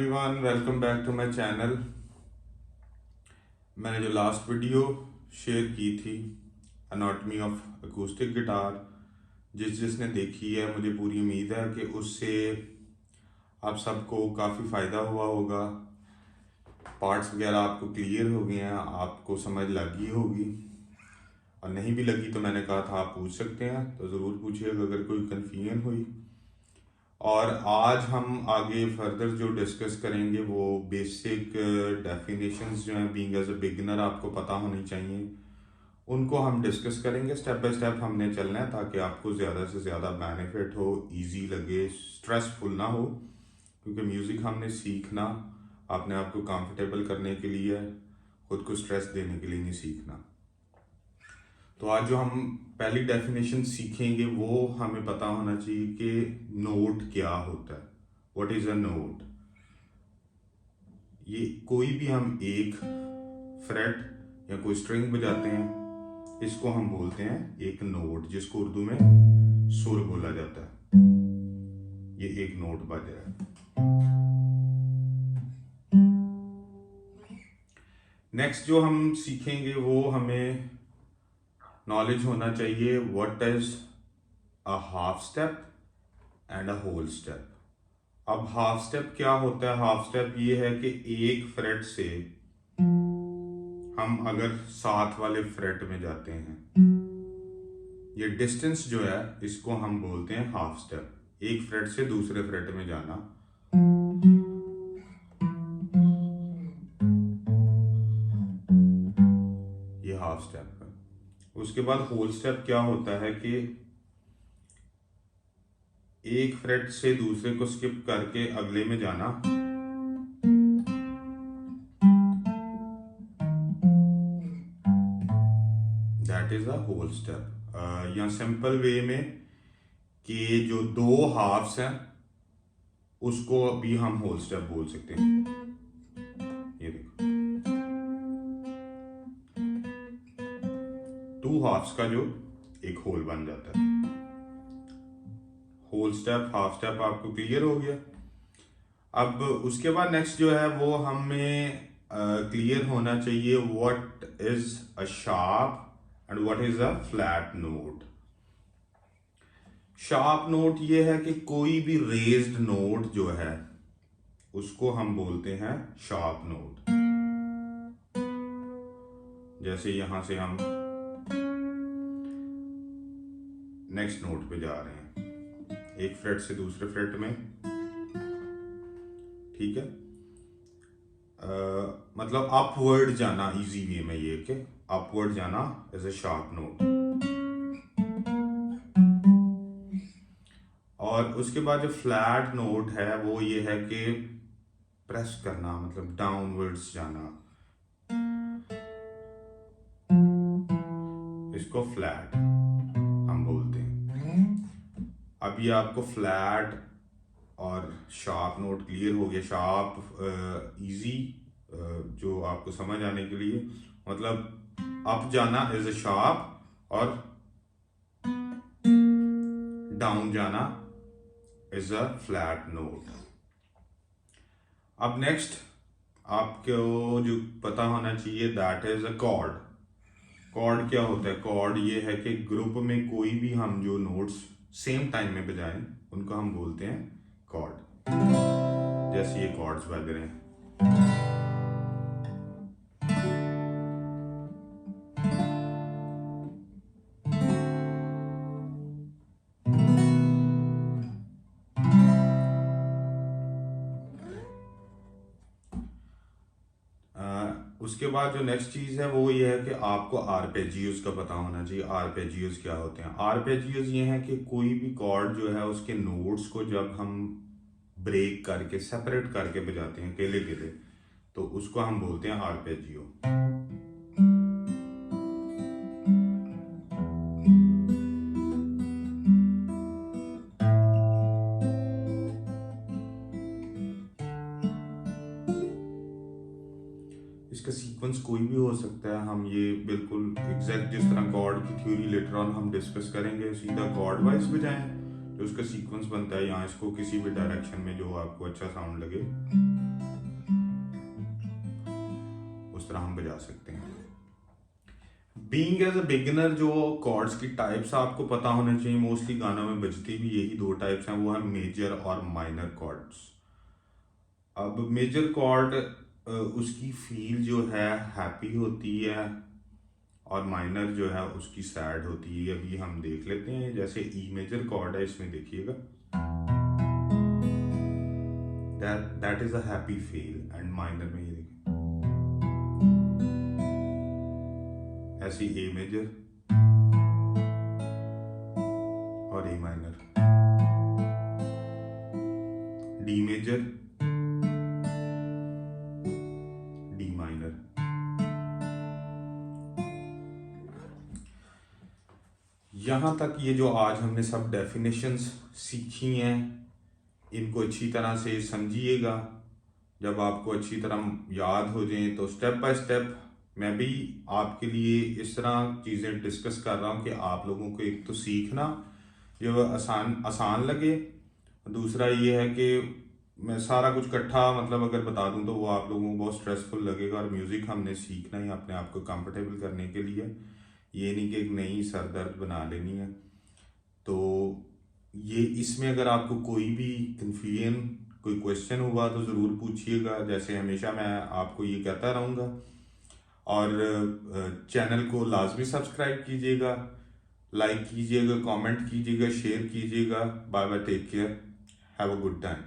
Everyone, welcome back to my channel. मैंने जो last video share की थी एनाटॉमी ऑफ अकूस्टिक गिटार, जिसने देखी है मुझे पूरी उम्मीद है कि उससे आप सबको काफ़ी फ़ायदा हुआ होगा। पार्ट्स वगैरह आपको क्लियर हो गए हैं, आपको समझ लगी होगी, और नहीं भी लगी तो मैंने कहा था आप पूछ सकते हैं, तो ज़रूर पूछिएगा अगर कोई कन्फ्यूजन हुई। और आज हम आगे फर्दर जो डिस्कस करेंगे वो बेसिक डेफिनेशंस जो हैं, बीइंग एज अ बिगिनर आपको पता होनी चाहिए, उनको हम डिस्कस करेंगे। स्टेप बाय स्टेप हमने चलना है ताकि आपको ज़्यादा से ज़्यादा बेनिफिट हो, इजी लगे, स्ट्रेसफुल ना हो, क्योंकि म्यूज़िक हमने सीखना अपने आप को कंफर्टेबल करने के लिए, खुद को स्ट्रेस देने के लिए नहीं सीखना। तो आज जो हम पहली डेफिनेशन सीखेंगे वो हमें पता होना चाहिए कि नोट क्या होता है। What is a note? ये कोई भी हम एक फ्रेट या कोई स्ट्रिंग बजाते हैं, इसको हम बोलते हैं एक नोट, जिसको उर्दू में सुर बोला जाता है। ये एक नोट बज रहा है। नेक्स्ट जो हम सीखेंगे वो हमें नॉलेज होना चाहिए what is a half step and a whole step. अब हाफ स्टेप क्या होता है? हाफ स्टेप ये है कि एक फ्रेट से हम अगर साथ वाले फ्रेट में जाते हैं, ये डिस्टेंस जो है इसको हम बोलते हैं हाफ स्टेप। एक फ्रेट से दूसरे फ्रेट में जाना, ये हाफ स्टेप है। उसके बाद होल स्टेप क्या होता है कि एक फ्रेट से दूसरे को स्किप करके अगले में जाना, that is a whole step. या सिंपल वे में कि जो दो हाफ्स हैं उसको भी हम होल स्टेप बोल सकते हैं। ये देखो, टू हाफ्स का जो एक होल बन जाता है। होल स्टेप, हाफ स्टेप आपको क्लियर हो गया। अब उसके बाद नेक्स्ट जो है वो हमें क्लियर होना चाहिए what is a sharp and what is a flat note. Sharp note ये है कि कोई भी रेज्ड नोट जो है उसको हम बोलते हैं शार्प नोट। जैसे यहां से हम नेक्स्ट नोट पे जा रहे हैं, एक फ्रेट से दूसरे फ्रेट में, ठीक है। मतलब अपवर्ड जाना, इजी वे में ये कि अपवर्ड जाना इज अ शार्प नोट। और उसके बाद जो फ्लैट नोट है वो ये है कि प्रेस करना, मतलब डाउनवर्ड्स जाना, इसको फ्लैट हम बोलते हैं। अब ये आपको फ्लैट और शार्प नोट क्लियर हो गया। शार्प इजी, जो आपको समझ आने के लिए, मतलब अप जाना इज अ शार्प और डाउन जाना इज अ फ्लैट नोट। अब नेक्स्ट आपको जो पता होना चाहिए that is a chord. Chord क्या होता है? कॉर्ड ये है कि ग्रुप में कोई भी हम जो नोट्स सेम टाइम में बजाएं उनको हम बोलते हैं कॉर्ड। जैसे ये कॉर्ड्स बज रहे हैं, उसके बाद जो नेक्स्ट चीज है वो ये है कि आपको आर्पेजियोज का पता होना चाहिए। आर्पेजियोज क्या होते हैं? आर्पेजियोज ये हैं कि कोई भी कॉर्ड जो है उसके नोट्स को जब हम ब्रेक करके सेपरेट करके बजाते हैं केले केले, तो उसको हम बोलते हैं आर्पेजियो। इसका सीक्वेंस कोई भी हो सकता है। हम ये बिल्कुल एग्जैक्ट जिस तरह कॉर्ड की थ्योरी लेटर ऑन हम डिस्कस करेंगे, सीधा कॉर्ड वाइज बजाएं जो उसका सीक्वेंस बनता है, या इसको किसी भी डायरेक्शन में जो आपको अच्छा साउंड लगे तरह हम बजा सकते हैं। बीइंग एज अ बिगिनर जो कॉर्ड्स की टाइप्स आपको पता होने चाहिए, मोस्टली गानों में बजती भी यही दो टाइप्स हैं, वो है मेजर और माइनर कॉर्ड्स। अब मेजर कॉर्ड उसकी फील जो है हैप्पी होती है और माइनर जो है उसकी सैड होती है। अभी हम देख लेते हैं, जैसे ई मेजर कॉर्ड है, इसमें देखिएगा that is a happy feel, and minor में ये देखिए ऐसी ए मेजर और A minor, D major, D minor. यहां तक ये जो आज हमने सब डेफिनेशंस सीखी हैं, इनको अच्छी तरह से समझिएगा। जब आपको अच्छी तरह याद हो जाए तो स्टेप बाय स्टेप मैं भी आपके लिए इस तरह चीज़ें डिस्कस कर रहा हूँ कि आप लोगों को एक तो सीखना जो आसान लगे, दूसरा ये है कि मैं सारा कुछ इकट्ठा मतलब अगर बता दूं तो वो आप लोगों को बहुत स्ट्रेसफुल लगेगा। और म्यूज़िक हमने सीखना ही अपने आप को कंफर्टेबल करने के लिए, ये नहीं कि एक नई सरदर्द बना लेनी है। तो ये इसमें अगर आपको कोई भी कन्फ्यूजन, कोई क्वेश्चन हुआ तो ज़रूर पूछिएगा, जैसे हमेशा मैं आपको ये कहता रहूँगा। और चैनल को लाजमी सब्सक्राइब कीजिएगा, लाइक कीजिएगा, कमेंट कीजिएगा, शेयर कीजिएगा। Bye bye, take care, have a good time.